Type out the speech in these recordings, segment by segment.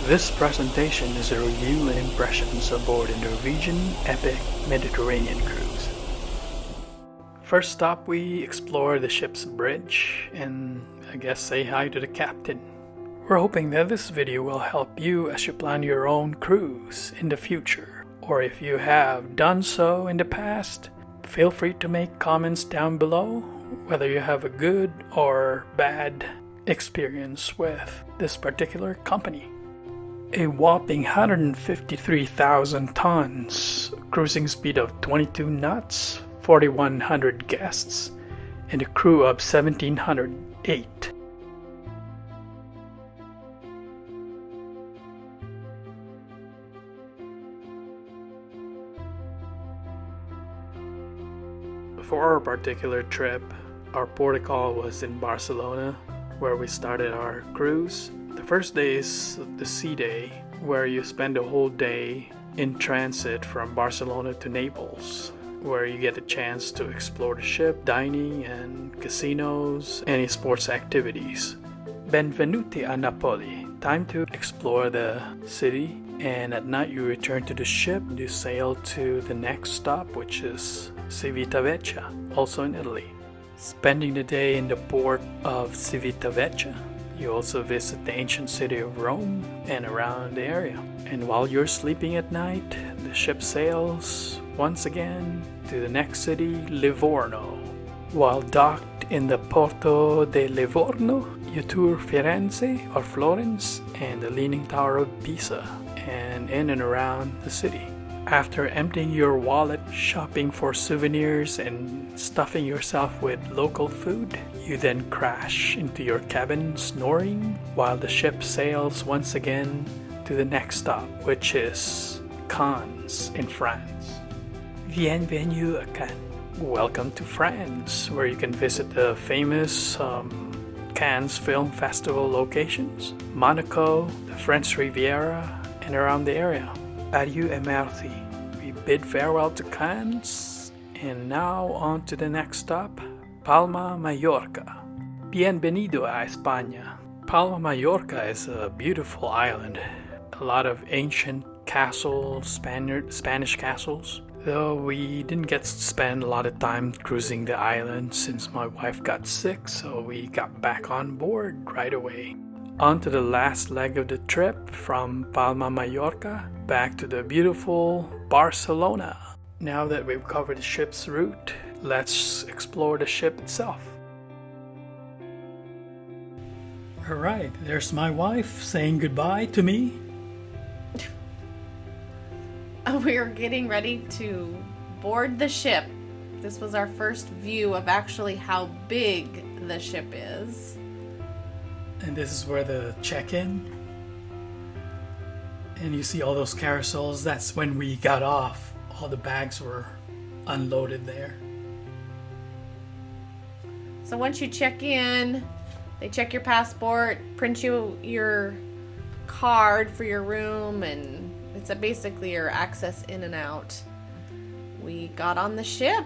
This presentation is a review and impressions aboard the Norwegian Epic Mediterranean Cruise. First stop, we explore the ship's bridge and I guess say hi to the captain. We're hoping that this video will help you as you plan your own cruise in the future, or if you have done so in the past, feel free to make comments down below whether you have a good or bad experience with this particular company. A whopping 153,000 tons, cruising speed of 22 knots, 4,100 guests, and a crew of 1,708. For our particular trip, our port of call was in Barcelona, where we started our cruise. The first day is the sea day, where you spend a whole day in transit from Barcelona to Naples, where you get a chance to explore the ship, dining and casinos, any sports activities. Benvenuti a Napoli. Time to explore the city, and at night you return to the ship. You sail to the next stop, which is Civitavecchia, also in Italy. Spending the day in the port of Civitavecchia, you also visit the ancient city of Rome and around the area. And while you're sleeping at night, the ship sails once again to the next city, Livorno. While docked in the Porto de Livorno, you tour Firenze or Florence and the Leaning Tower of Pisa, and in and around the city. After emptying your wallet, shopping for souvenirs, and stuffing yourself with local food, you then crash into your cabin snoring while the ship sails once again to the next stop, which is Cannes in France. Bienvenue à Cannes. Welcome to France, where you can visit the famous Cannes Film Festival locations, Monaco, the French Riviera, and around the area. Adieu et merci. We bid farewell to Cannes, and now on to the next stop, Palma, Mallorca. Bienvenido a España. Palma, Mallorca is a beautiful island. A lot of ancient castles, Spanish castles. Though we didn't get to spend a lot of time cruising the island since my wife got sick, so we got back on board right away. On to the last leg of the trip, from Palma, Mallorca, back to the beautiful Barcelona. Now that we've covered the ship's route, let's explore the ship itself. Alright, there's my wife saying goodbye to me. We are getting ready to board the ship. This was our first view of actually how big the ship is. And this is where the check-in. And you see all those carousels. That's when we got off. All the bags were unloaded there. So once you check in, they check your passport, print you your card for your room, and it's basically your access in and out. We got on the ship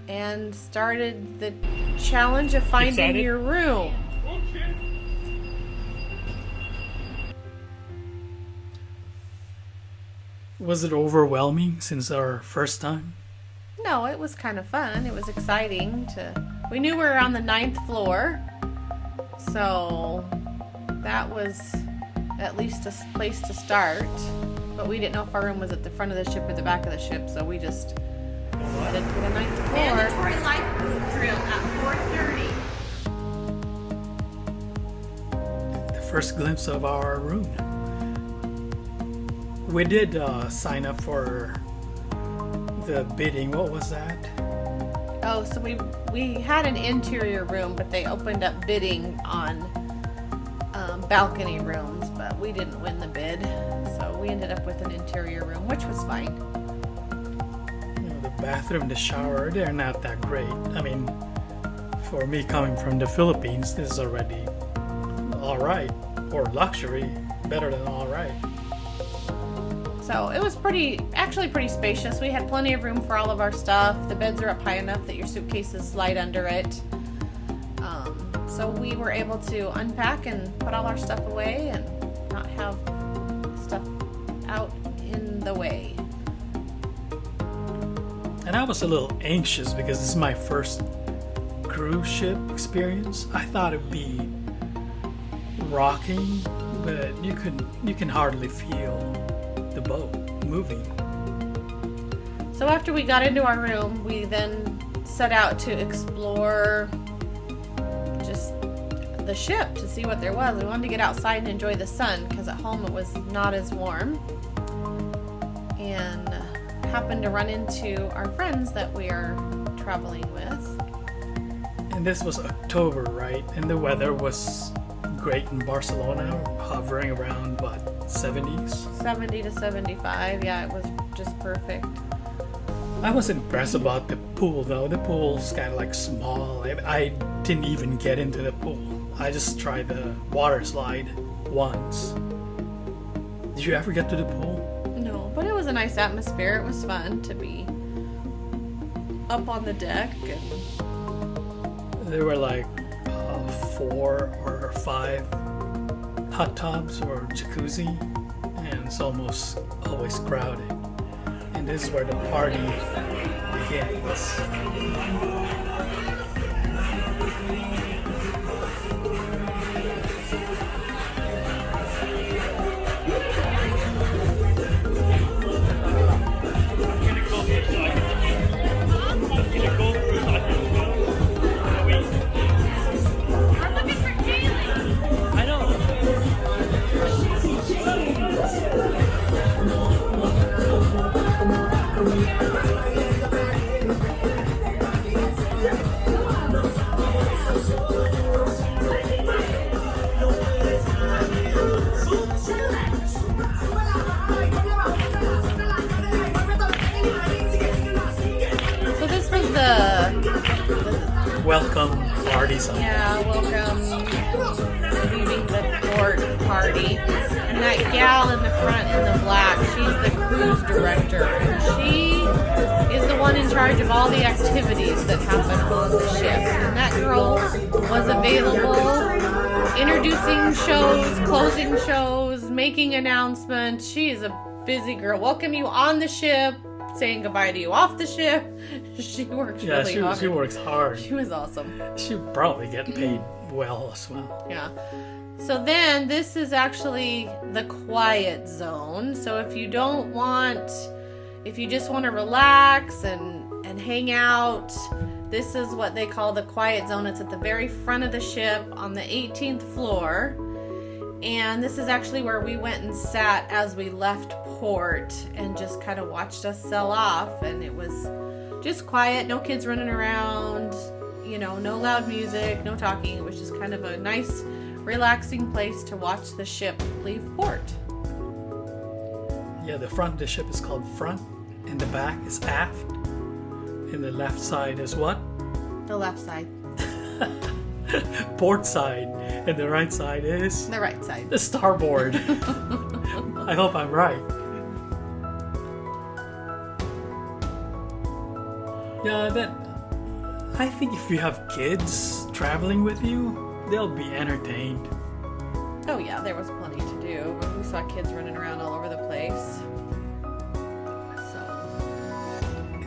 and started the challenge of finding your room. Was it overwhelming since our first time? No, it was kind of fun. It was exciting. We knew we were on the 9th floor, so that was at least a place to start. But we didn't know if our room was at the front of the ship or the back of the ship, so we just headed to the 9th floor. Mandatory lifeboat drill at 4:30. The first glimpse of our room. We did sign up for the bidding. What was that? Oh, so we had an interior room, but they opened up bidding on balcony rooms, but we didn't win the bid, so we ended up with an interior room, which was fine. You know, the bathroom, the shower, they're not that great. I mean, for me coming from the Philippines, this is already alright, or luxury, better than alright. So it was actually pretty spacious. We had plenty of room for all of our stuff. The beds are up high enough that your suitcases slide under it. So we were able to unpack and put all our stuff away and not have stuff out in the way. And I was a little anxious because this is my first cruise ship experience. I thought it'd be rocking, but you can hardly feel the boat moving. So after we got into our room, we then set out to explore just the ship to see what there was. We wanted to get outside and enjoy the sun because at home it was not as warm. And happened to run into our friends that we are traveling with. And this was October, right? And the weather was great in Barcelona, hovering around, what, 70s? 70 to 75, yeah, it was just perfect. I was impressed about the pool, though. The pool's kind of like small. I didn't even get into the pool. I just tried the water slide once. Did you ever get to the pool? No, but it was a nice atmosphere. It was fun to be up on the deck. And There were like 4 or 5 hot tubs or jacuzzi, and it's almost always crowded. And this is where the party begins. so this was the Welcome party song. yeah, welcome leaving the port party. And that gal in the front in the black, she's the cruise director. And she is the one in charge of all the activities that happen on the ship. And that girl was available, introducing shows, closing shows, making announcements. She is a busy girl. Welcome you on the ship, saying goodbye to you off the ship. She works really hard. She works hard. She was awesome. She'll probably get paid well as well. Yeah. So then this is actually the quiet zone. So if you just want to relax and hang out, this is what they call the quiet zone. It's at the very front of the ship on the 18th floor. And this is actually where we went and sat as we left port and just kind of watched us sail off. And it was just quiet, no kids running around, no loud music, no talking. It was just kind of a nice, relaxing place to watch the ship leave port. Yeah, the front of the ship is called front, and the back is aft. And the left side is what? The left side. Port side. And the right side is? The right side. The starboard. I hope I'm right. Yeah, I think if you have kids traveling with you, they'll be entertained. Oh yeah, there was plenty to do. We saw kids running around all over the place. So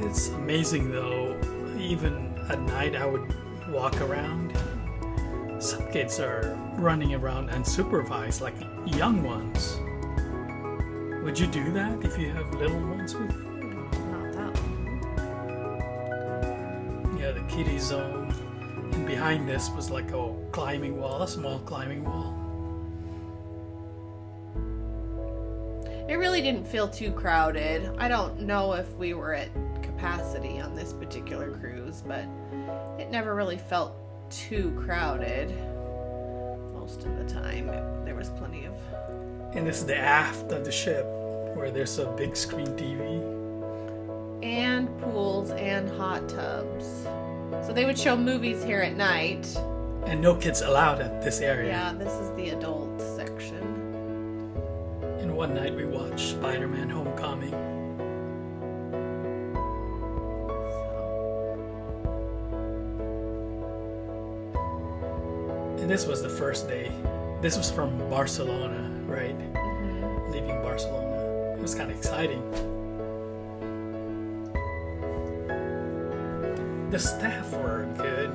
It's amazing though. Even at night I would walk around. Some kids are running around unsupervised, like young ones. Would you do that if you have little ones with you? not that one. Yeah, the kiddie zone. And behind this was like a climbing wall, a small climbing wall. It really didn't feel too crowded. I don't know if we were at capacity on this particular cruise, but it never really felt too crowded. Most of the time, there was plenty of... And this is the aft of the ship, where there's a big screen TV. And pools and hot tubs. So they would show movies here at night. And no kids allowed at this area. Yeah, this is the adult section. And one night we watched Spider-Man Homecoming. And this was the first day. This was from Barcelona. right? Leaving Barcelona. It was kind of exciting. The staff were good.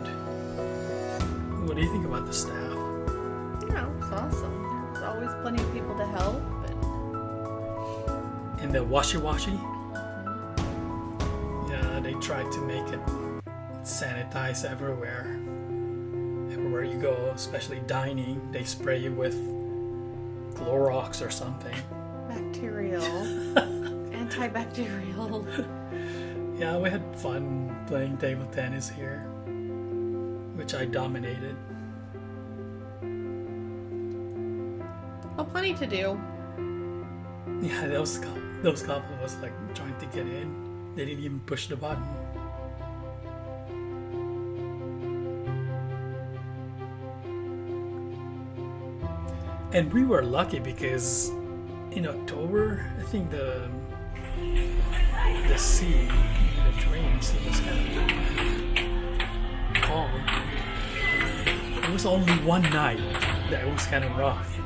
What do you think about the staff? Yeah, it was awesome. There's always plenty of people to help. And the washi-washi? Yeah, they tried to make it sanitize everywhere. Everywhere you go, especially dining, they spray you with Clorox or something. Bacterial. Antibacterial. Yeah, we had fun playing table tennis here, which I dominated. Well, plenty to do. Yeah, those couple was like trying to get in. They didn't even push the button. And we were lucky because in October, I think the sea, the Mediterranean Sea was kind of calm. It was only one night that was kind of rough.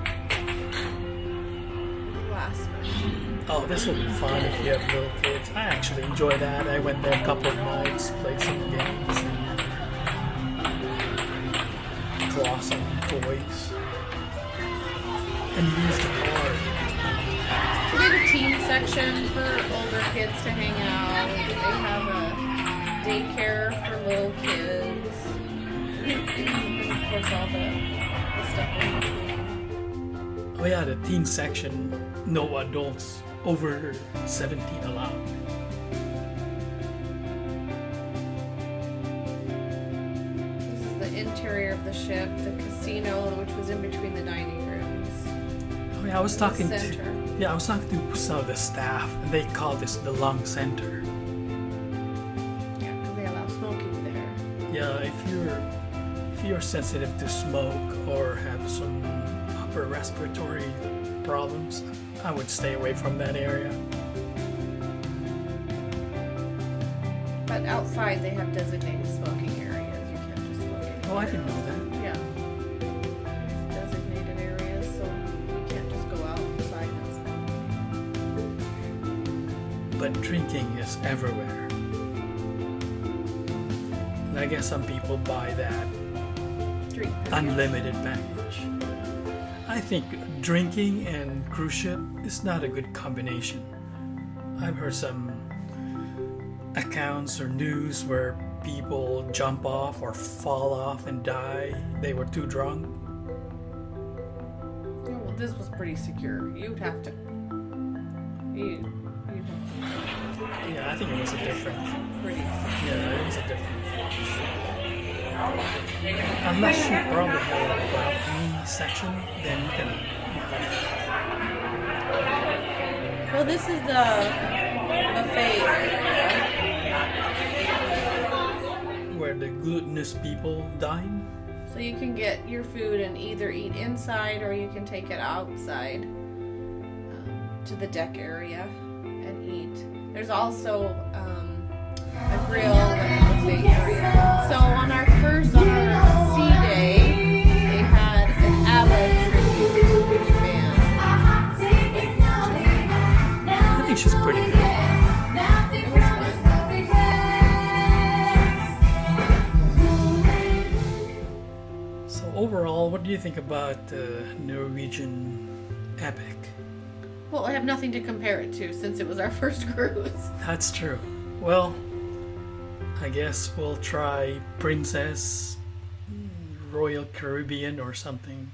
Last one. Oh, this will be fun if you have little kids. I actually enjoy that. I went there a couple of nights, played some games, and claw some toys, and used the car. We did a teen section for older kids to hang out. They have a daycare for little kids. And of course, all the stuff in between. Oh yeah, the teen section, no adults over 17 allowed. This is the interior of the ship, the casino, which was in between the dining rooms. Oh yeah, I was talking The to center. some of the staff, and they call this the lung center. Yeah, and they allow smoking there. Yeah, if you're sensitive to smoke or have some upper respiratory problems, I would stay away from that area. But outside, they have designated smoking areas. You can't just smoke anywhere. Oh, I didn't know that. Yeah. There's designated areas, so you can't just go outside and smoke. But drinking is everywhere. And I guess some people buy that Drink. unlimited package. I think drinking and cruise ship is not a good combination. I've heard some accounts or news where people jump off or fall off and die. They were too drunk. Yeah, well, this was pretty secure. You'd have to. You'd Yeah, I think it was a different. pretty. Yeah, it was a different. Unless you probably have a balcony section, then you can. Well, this is the buffet area. Where the glutinous people dine. So you can get your food and either eat inside or you can take it outside to the deck area and eat. There's also a grill and buffet area. So on our sea day, they had an ABBA tribute band. I think she's pretty good. It was fun. So overall, what do you think about the Norwegian Epic? Well, I have nothing to compare it to since it was our first cruise. That's true. Well, I guess we'll try Princess Royal Caribbean or something.